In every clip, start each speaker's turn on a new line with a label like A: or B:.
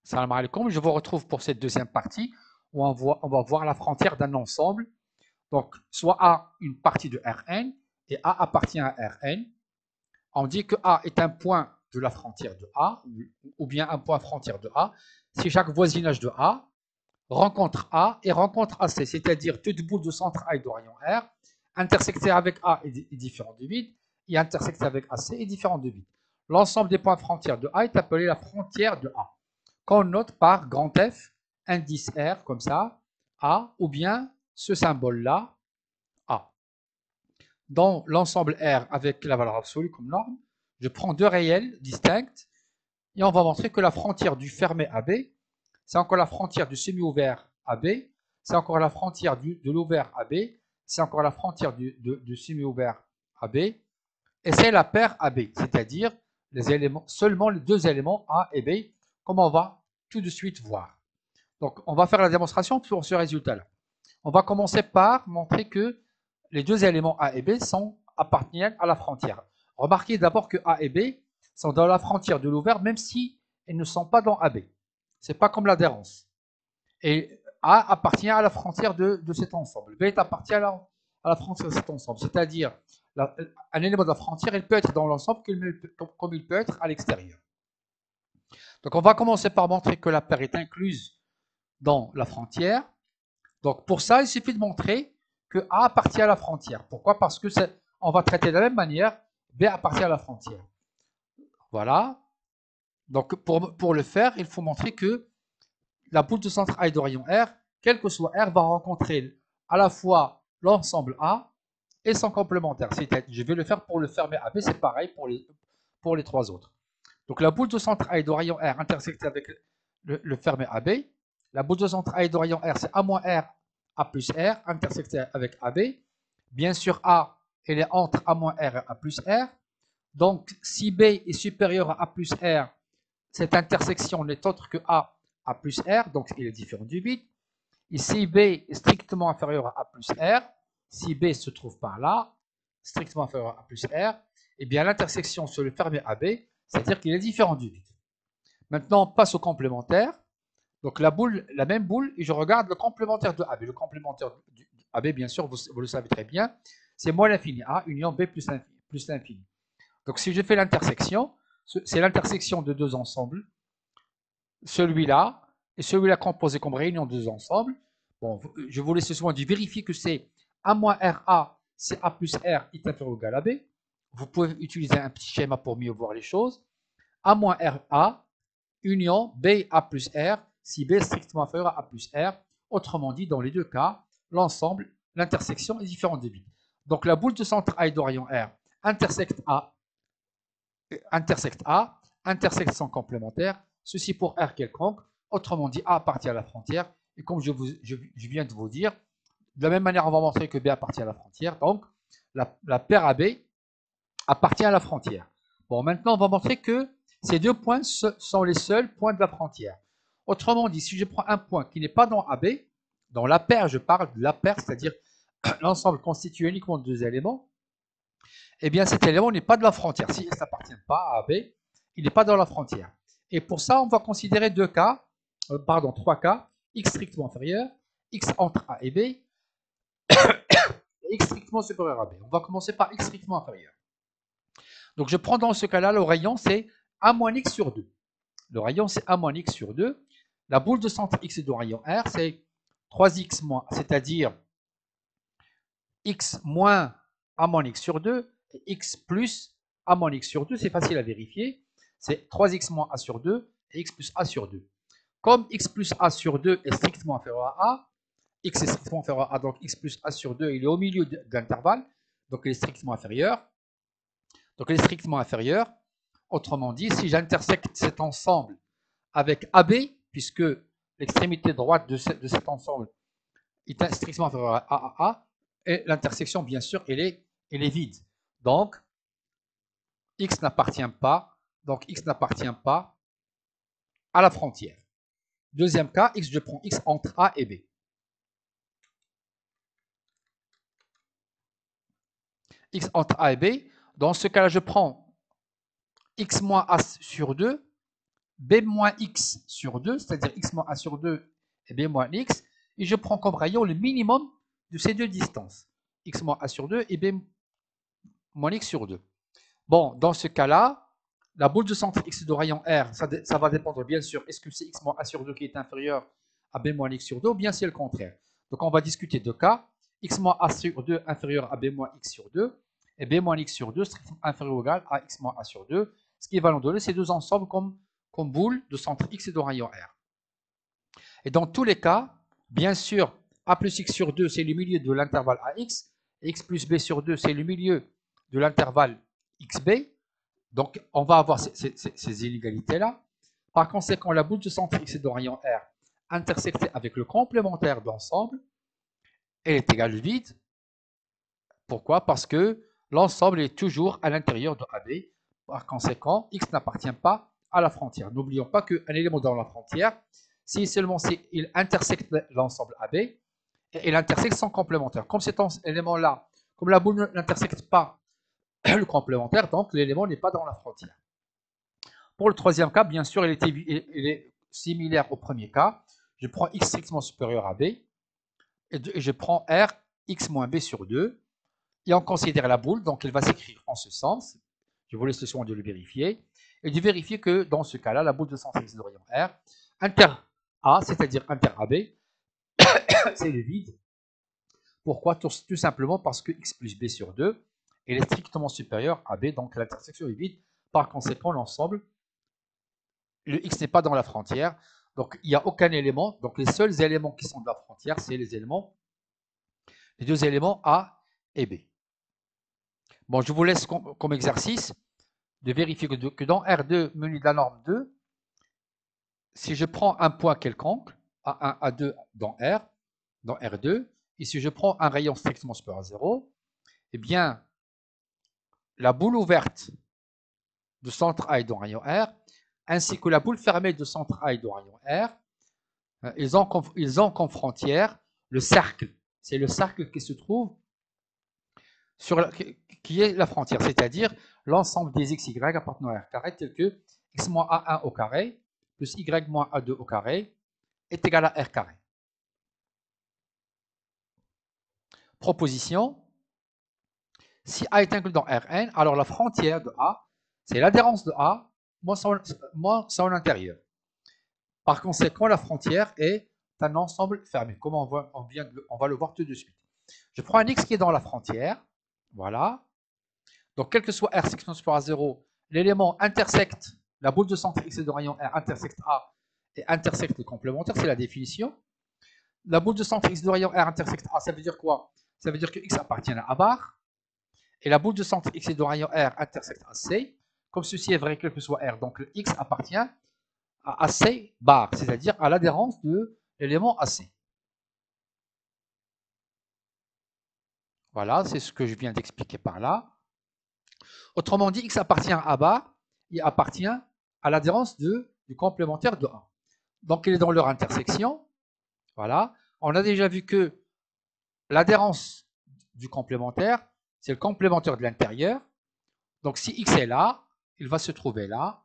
A: Salam alaikum, je vous retrouve pour cette deuxième partie où on va voir la frontière d'un ensemble. Donc, soit A, une partie de Rn, et A appartient à Rn. On dit que A est un point de la frontière de A, ou bien un point frontière de A, si chaque voisinage de A rencontre A et rencontre AC, c'est-à-dire toute boule de centre A et de rayon R, intersectée avec A est différent de vide, et intersectée avec AC est différent de vide. L'ensemble des points frontières de A est appelé la frontière de A, qu'on note par grand F, indice R, comme ça, A, ou bien ce symbole-là, A. Dans l'ensemble R avec la valeur absolue comme norme, je prends deux réels distincts, et on va montrer que la frontière du fermé AB, c'est encore la frontière du semi-ouvert AB, c'est encore la frontière de l'ouvert AB, c'est encore la frontière du semi-ouvert AB, et c'est la paire AB, c'est-à-dire seulement les deux éléments A et B, comme on va tout de suite voir. Donc, on va faire la démonstration pour ce résultat-là. On va commencer par montrer que les deux éléments A et B appartiennent à la frontière. Remarquez d'abord que A et B sont dans la frontière de l'ouvert, même si elles ne sont pas dans AB. Ce n'est pas comme l'adhérence. Et A appartient à la frontière de cet ensemble. B appartient à la frontière de cet ensemble. C'est-à-dire, un élément de la frontière, il peut être dans l'ensemble comme il peut être à l'extérieur. Donc, on va commencer par montrer que la paire est incluse dans la frontière. Donc, pour ça, il suffit de montrer que A appartient à la frontière. Pourquoi? Parce que on va traiter de la même manière, B appartient à la frontière. Voilà. Donc, pour le faire, il faut montrer que la boule de centre A et de rayon R, quel que soit R, va rencontrer à la fois l'ensemble A et son complémentaire. Je vais le faire pour le fermé AB, c'est pareil pour les trois autres. Donc, la boule de centre A et de rayon R intersectée avec le fermé AB. La boule de centre A et de rayon R, c'est A moins R, A plus R, intersectée avec AB. Bien sûr, A, elle est entre A moins R et A plus R. Donc, si B est supérieur à A plus R, cette intersection n'est autre que A plus R, donc il est différent du vide. Et si B est strictement inférieur à A plus R, si B se trouve par là, strictement inférieur à A plus R, eh bien l'intersection sur le fermé AB, c'est-à-dire qu'il est différent du vide. Maintenant, on passe au complémentaire. Donc la même boule, et je regarde le complémentaire de AB. Le complémentaire de AB, bien sûr, vous le savez très bien, c'est moins l'infini, A union B plus l'infini. Donc si je fais l'intersection, c'est l'intersection de deux ensembles, celui-là et celui-là composé comme réunion de deux ensembles. Bon, je vous laisse soin de vérifier que c'est A moins RA, c'est A plus R est inférieur ou égal à B. Vous pouvez utiliser un petit schéma pour mieux voir les choses. A moins RA, union B A plus R, si B est strictement inférieur à A plus R. Autrement dit, dans les deux cas, l'ensemble, l'intersection est différente de B. Donc la boule de centre A et de rayon R intersecte A, intersecte son complémentaire, ceci pour R quelconque. Autrement dit, A appartient à la frontière. Et comme je viens de vous dire, de la même manière, on va montrer que B appartient à la frontière. Donc, la paire AB appartient à la frontière. Bon, maintenant, on va montrer que ces deux points sont les seuls points de la frontière. Autrement dit, si je prends un point qui n'est pas dans AB, dans la paire, je parle de la paire, c'est-à-dire l'ensemble constitué uniquement de deux éléments, eh bien cet élément n'est pas de la frontière. S'il ne s'appartient pas à AB, il n'est pas dans la frontière. Et pour ça, on va considérer trois cas, x strictement inférieur, x entre A et B, et x strictement supérieur à B. On va commencer par x strictement inférieur. Donc je prends dans ce cas-là, le rayon, c'est A moins x sur 2. Le rayon, c'est A moins x sur 2. La boule de centre x du rayon R, c'est 3x moins, c'est-à-dire x moins A moins x sur 2, et x plus A moins x sur 2, c'est facile à vérifier. C'est 3x moins A sur 2 et x plus A sur 2. Comme x plus A sur 2 est strictement inférieur à A, x est strictement inférieur à A, donc x plus A sur 2, il est au milieu de l'intervalle, donc il est strictement inférieur. Donc il est strictement inférieur. Autrement dit, si j'intersecte cet ensemble avec AB, puisque l'extrémité droite de cet ensemble est strictement inférieure à A, et l'intersection, bien sûr, elle est vide. Donc, x n'appartient pas à la frontière. Deuxième cas, je prends x entre A et B. X entre A et B, dans ce cas-là, je prends x moins A sur 2, B moins X sur 2, c'est-à-dire X moins A sur 2 et B moins X, et je prends comme rayon le minimum de ces deux distances, X moins A sur 2 et B moins X sur 2. Bon, dans ce cas-là, la boule de centre X de rayon R, ça va dépendre bien sûr, est-ce que c'est X moins A sur 2 qui est inférieur à B moins X sur 2 ou bien c'est le contraire. Donc on va discuter de cas, X moins A sur 2 inférieur à B moins X sur 2 et B moins X sur 2 strictement inférieur ou égal à X moins A sur 2, ce qui va nous donner ces deux ensembles comme boule de centre X et de rayon R. Et dans tous les cas, bien sûr, A plus X sur 2 c'est le milieu de l'intervalle AX, et X plus B sur 2 c'est le milieu de l'intervalle XB. Donc, on va avoir ces inégalités-là. Par conséquent, la boule de centre X et de rayon R intersectée avec le complémentaire de l'ensemble, elle est égale au vide. Pourquoi? Parce que l'ensemble est toujours à l'intérieur de AB. Par conséquent, X n'appartient pas à la frontière. N'oublions pas qu'un élément dans la frontière, si seulement il intersecte l'ensemble AB, et il intersecte son complémentaire. Comme cet élément-là, comme la boule n'intersecte pas le complémentaire, donc l'élément n'est pas dans la frontière. Pour le troisième cas, bien sûr, il est similaire au premier cas. Je prends X strictement supérieur à B, et je prends R, X moins B sur 2, et on considère la boule, donc elle va s'écrire en ce sens. Je vous laisse le soin de le vérifier, et de vérifier que dans ce cas-là, la boule de centre X de rayon R, inter A, c'est-à-dire inter AB, c'est le vide. Pourquoi? Tout simplement parce que X plus B sur 2, elle est strictement supérieure à B, donc l'intersection est vide. Par conséquent, l'ensemble, le X n'est pas dans la frontière, donc il n'y a aucun élément. Donc les seuls éléments qui sont dans la frontière, c'est les deux éléments A et B. Bon, je vous laisse comme exercice de vérifier que dans R2 menu de la norme 2, si je prends un point quelconque, A1, A2 dans R2, et si je prends un rayon strictement supérieur à 0, eh bien, la boule ouverte de centre A est dans rayon R, ainsi que la boule fermée de centre A est dans rayon R, ils ont comme frontière le cercle. C'est le cercle qui se trouve qui est la frontière, c'est-à-dire l'ensemble des x, y appartenant à R carré, tel que x moins A1 au carré plus y moins A2 au carré est égal à R carré. Proposition. Si A est inclus dans Rn, alors la frontière de A, c'est l'adhérence de A moins son intérieur. Par conséquent, la frontière est un ensemble fermé, comme on va le voir tout de suite. Je prends un x qui est dans la frontière, voilà. Donc, quel que soit R section supérieure à 0, l'élément intersecte, la boule de centre x et de rayon R intersecte A et intersecte le complémentaire, c'est la définition. La boule de centre x de rayon R intersecte A, ça veut dire quoi? Ça veut dire que x appartient à A bar. Et la boule de centre x et de rayon R intersecte AC. Comme ceci est vrai, quel que soit R, donc le x appartient à AC bar, c'est-à-dire à l'adhérence de l'élément AC. Voilà, c'est ce que je viens d'expliquer par là. Autrement dit, x appartient à A bar, il appartient à l'adhérence du complémentaire de A. Donc, il est dans leur intersection. Voilà. On a déjà vu que l'adhérence du complémentaire, c'est le complémentaire de l'intérieur. Donc, si x est là, il va se trouver là.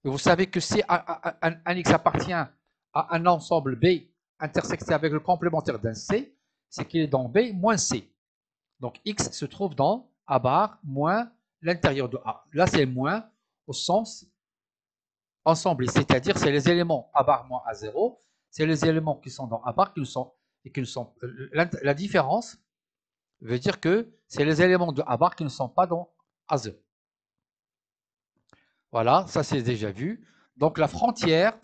A: Et vous savez que si un x appartient à un ensemble B intersecté avec le complémentaire d'un C, c'est qu'il est dans B moins C. Donc, x se trouve dans A bar moins l'intérieur de A. Là, c'est moins au sens ensemble, c'est-à-dire c'est les éléments A bar moins A0, c'est les éléments qui sont dans A bar qui sont la différence veut dire que c'est les éléments de A bar qui ne sont pas dans A0. Voilà, ça c'est déjà vu. Donc la frontière,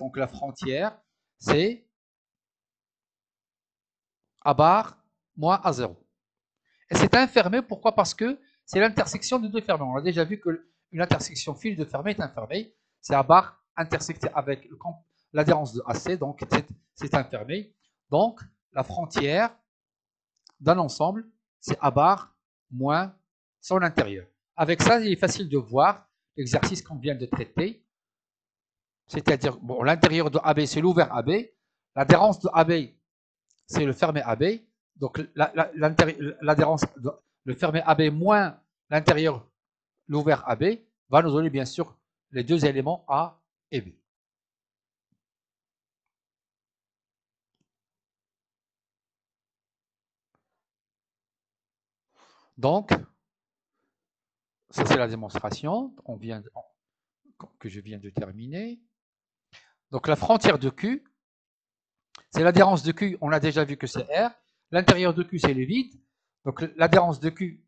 A: c'est A bar moins A0. Et c'est infermé, pourquoi? Parce que c'est l'intersection de deux fermés. On a déjà vu qu'une intersection fil de fermé est infermée. C'est A bar intersecté avec l'adhérence de AC, donc c'est infermé. Donc la frontière d'un ensemble, c'est A bar moins son intérieur. Avec ça, il est facile de voir l'exercice qu'on vient de traiter. C'est-à-dire, bon, l'intérieur de AB, c'est l'ouvert AB. L'adhérence de AB, c'est le fermé AB. Donc, l'adhérence, le fermé AB moins l'intérieur, l'ouvert AB, va nous donner bien sûr les deux éléments A et B. Donc, ça c'est la démonstration que je viens de terminer. Donc la frontière de Q, c'est l'adhérence de Q, on a déjà vu que c'est R. L'intérieur de Q, c'est le vide. Donc l'adhérence de Q,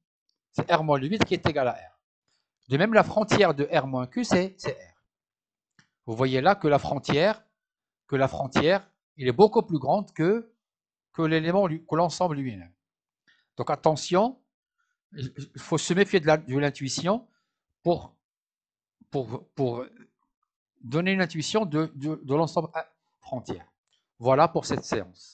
A: c'est R moins le vide qui est égal à R. De même, la frontière de R moins Q, c'est R. Vous voyez là que la frontière, il est beaucoup plus grande que l'ensemble lui-même. Donc attention, il faut se méfier de l'intuition pour donner une intuition de l'ensemble frontière. Voilà pour cette séance.